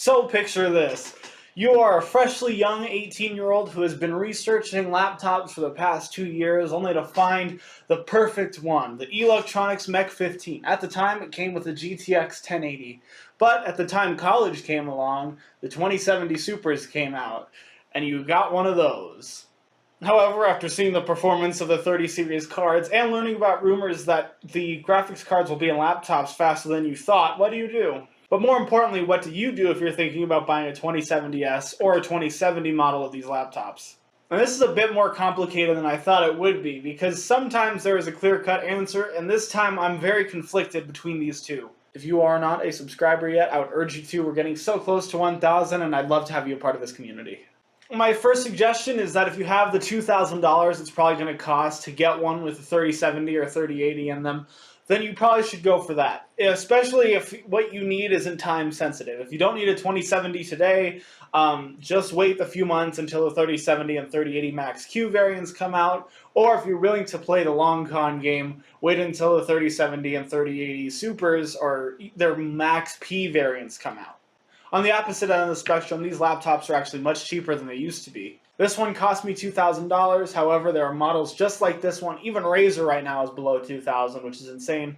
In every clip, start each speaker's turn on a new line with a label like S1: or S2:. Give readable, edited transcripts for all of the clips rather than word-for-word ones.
S1: So picture this. You are a freshly young 18-year-old who has been researching laptops for the past 2 years only to find the perfect one, the Electronics Mech 15. At the time, it came with a GTX 1080. But at the time college came along, the 2070 Supers came out, and you got one of those. However, after seeing the performance of the 30 series cards and learning about rumors that the graphics cards will be in laptops faster than you thought, what do? But more importantly, what do you do if you're thinking about buying a 2070S or a 2070 model of these laptops? And this is a bit more complicated than I thought it would be, because sometimes there is a clear-cut answer, and this time I'm very conflicted between these two. If you are not a subscriber yet, I would urge you to. We're getting so close to 1,000, and I'd love to have you a part of this community. My first suggestion is that if you have the $2,000 it's probably going to cost to get one with a 3070 or 3080 in them, then you probably should go for that. Especially if what you need isn't time sensitive. If you don't need a 2070 today, just wait a few months until the 3070 and 3080 Max Q variants come out. Or if you're willing to play the long con game, wait until the 3070 and 3080 Supers or their Max P variants come out. On the opposite end of the spectrum, these laptops are actually much cheaper than they used to be. This one cost me $2,000, however, there are models just like this one. Even Razer right now is below $2,000, which is insane.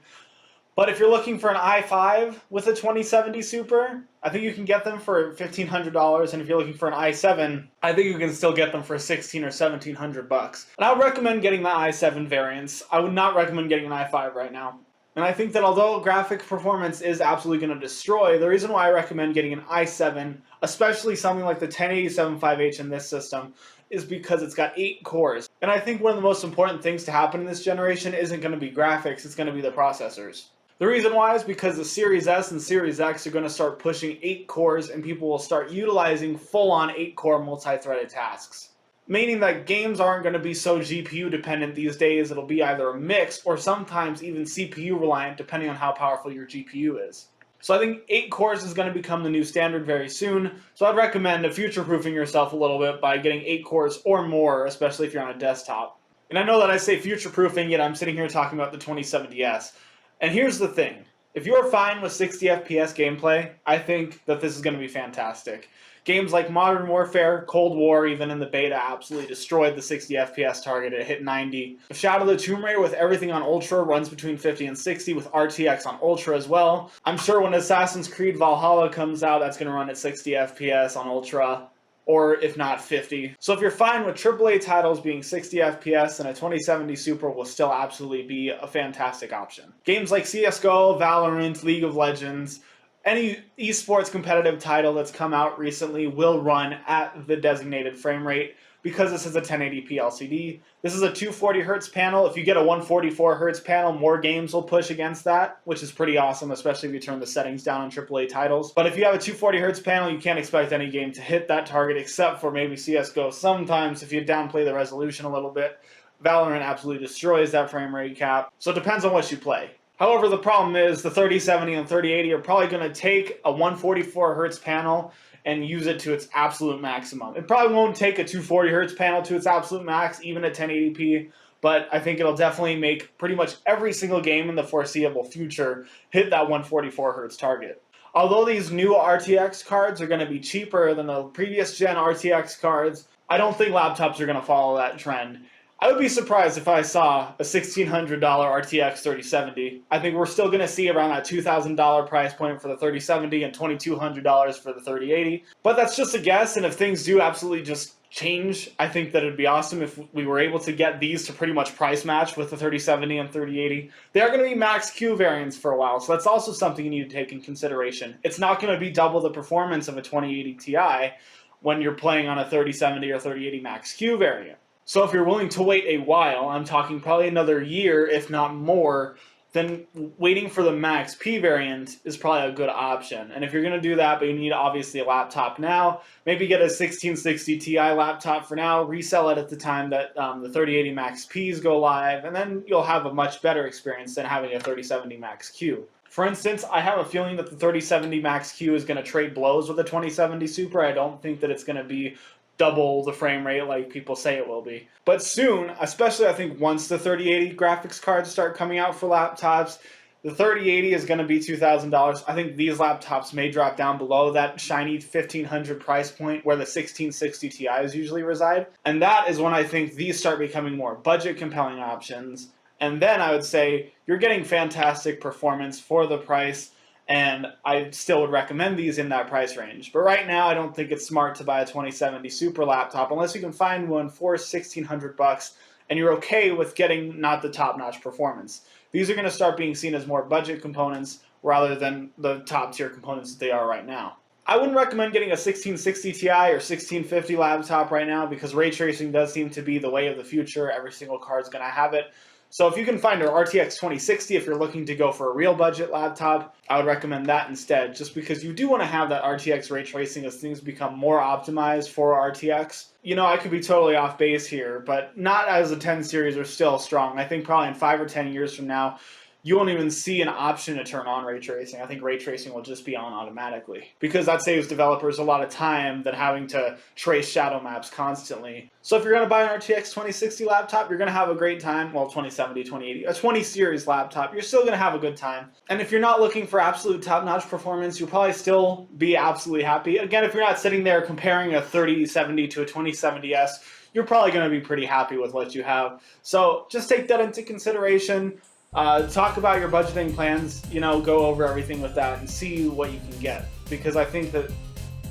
S1: But if you're looking for an i5 with a 2070 Super, I think you can get them for $1,500, and if you're looking for an i7, I think you can still get them for $1,600 or $1,700. And I would recommend getting the i7 variants. I would not recommend getting an i5 right now. And I think that although graphic performance is absolutely going to destroy, the reason why I recommend getting an i7, especially something like the 1080 in this system, is because it's got 8 cores. And I think one of the most important things to happen in this generation isn't going to be graphics, it's going to be the processors. The reason why is because the Series S and Series X are going to start pushing 8 cores, and people will start utilizing full-on 8-core multi-threaded tasks. Meaning that games aren't going to be so GPU dependent these days. It'll be either a mix or sometimes even CPU reliant depending on how powerful your GPU is. So I think 8 cores is going to become the new standard very soon. So I'd recommend future-proofing yourself a little bit by getting 8 cores or more, especially if you're on a desktop. And I know that I say future-proofing, yet I'm sitting here talking about the 2070S. And here's the thing. If you're fine with 60 FPS gameplay, I think that this is going to be fantastic. Games like Modern Warfare, Cold War, even in the beta, absolutely destroyed the 60 FPS target. It hit 90. Shadow of the Tomb Raider with everything on Ultra runs between 50 and 60 with RTX on Ultra as well. I'm sure when Assassin's Creed Valhalla comes out, that's going to run at 60 FPS on Ultra, or if not 50. So if you're fine with AAA titles being 60 FPS, then a 2070 Super will still absolutely be a fantastic option. Games like CSGO, Valorant, League of Legends, any esports competitive title that's come out recently will run at the designated frame rate because this is a 1080p LCD. This is a 240Hz panel. If you get a 144Hz panel, more games will push against that, which is pretty awesome, especially if you turn the settings down on AAA titles. But if you have a 240Hz panel, you can't expect any game to hit that target except for maybe CSGO. Sometimes, if you downplay the resolution a little bit, Valorant absolutely destroys that frame rate cap. So it depends on what you play. However, the problem is the 3070 and 3080 are probably going to take a 144Hz panel and use it to its absolute maximum. It probably won't take a 240Hz panel to its absolute max, even at 1080p, but I think it'll definitely make pretty much every single game in the foreseeable future hit that 144Hz target. Although these new RTX cards are going to be cheaper than the previous gen RTX cards, I don't think laptops are going to follow that trend. I would be surprised if I saw a $1,600 RTX 3070. I think we're still going to see around that $2,000 price point for the 3070 and $2,200 for the 3080. But that's just a guess, and if things do absolutely just change, I think that it'd be awesome if we were able to get these to pretty much price match with the 3070 and 3080. They are going to be Max Q variants for a while, so that's also something you need to take in consideration. It's not going to be double the performance of a 2080 Ti when you're playing on a 3070 or 3080 Max Q variant. So if you're willing to wait a while, I'm talking probably another year, if not more, then waiting for the Max P variant is probably a good option. And if you're going to do that, but you need obviously a laptop now, maybe get a 1660 Ti laptop for now, resell it at the time that the 3080 Max Ps go live, and then you'll have a much better experience than having a 3070 Max Q. For instance, I have a feeling that the 3070 Max Q is going to trade blows with the 2070 Super. I don't think that it's going to be double the frame rate like people say it will be. But soon, especially I think once the 3080 graphics cards start coming out for laptops, The 3080 is going to be $2,000. I think these laptops may drop down below that shiny 1500 price point where the 1660 Ti's usually reside. And that is when I think these start becoming more budget compelling options. And then I would say you're getting fantastic performance for the price, and I still would recommend these in that price range. But right now, I don't think it's smart to buy a 2070 Super laptop unless you can find one for $1,600 and you're okay with getting not the top-notch performance. These are going to start being seen as more budget components rather than the top-tier components that they are right now. I wouldn't recommend getting a 1660 Ti or 1650 laptop right now because ray tracing does seem to be the way of the future. Every single card is going to have it. So if you can find an RTX 2060 if you're looking to go for a real budget laptop, I would recommend that instead, just because you do want to have that RTX ray tracing as things become more optimized for RTX. You know, I could be totally off base here, but not as the 10 series are still strong. I think probably in 5 or 10 years from now, you won't even see an option to turn on ray tracing. I think ray tracing will just be on automatically because that saves developers a lot of time than having to trace shadow maps constantly. So if you're going to buy an RTX 2060 laptop, you're going to have a great time. Well, 2070, 2080, a 20 series laptop, you're still going to have a good time. And if you're not looking for absolute top-notch performance, you'll probably still be absolutely happy. Again, if you're not sitting there comparing a 3070 to a 2070S, you're probably going to be pretty happy with what you have. So just take that into consideration. Talk about your budgeting plans, you know, go over everything with that and see what you can get. Because I think that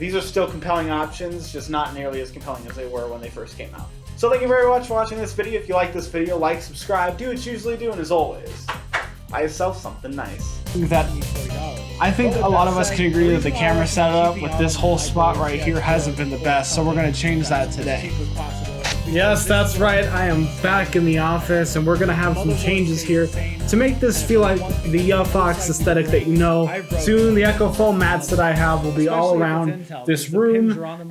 S1: these are still compelling options, just not nearly as compelling as they were when they first came out. So thank you very much for watching this video. If you like this video, like, subscribe, do what you usually do, and as always, buy yourself something nice. I think a lot of us can agree that the camera setup with this whole spot right here hasn't been the best, so we're going to change that today. Yes, that's right. I am back in the office, and we're going to have some changes here to make this feel like the Fox aesthetic that you know. Soon, the Echo Foam mats that I have will be all around this room, and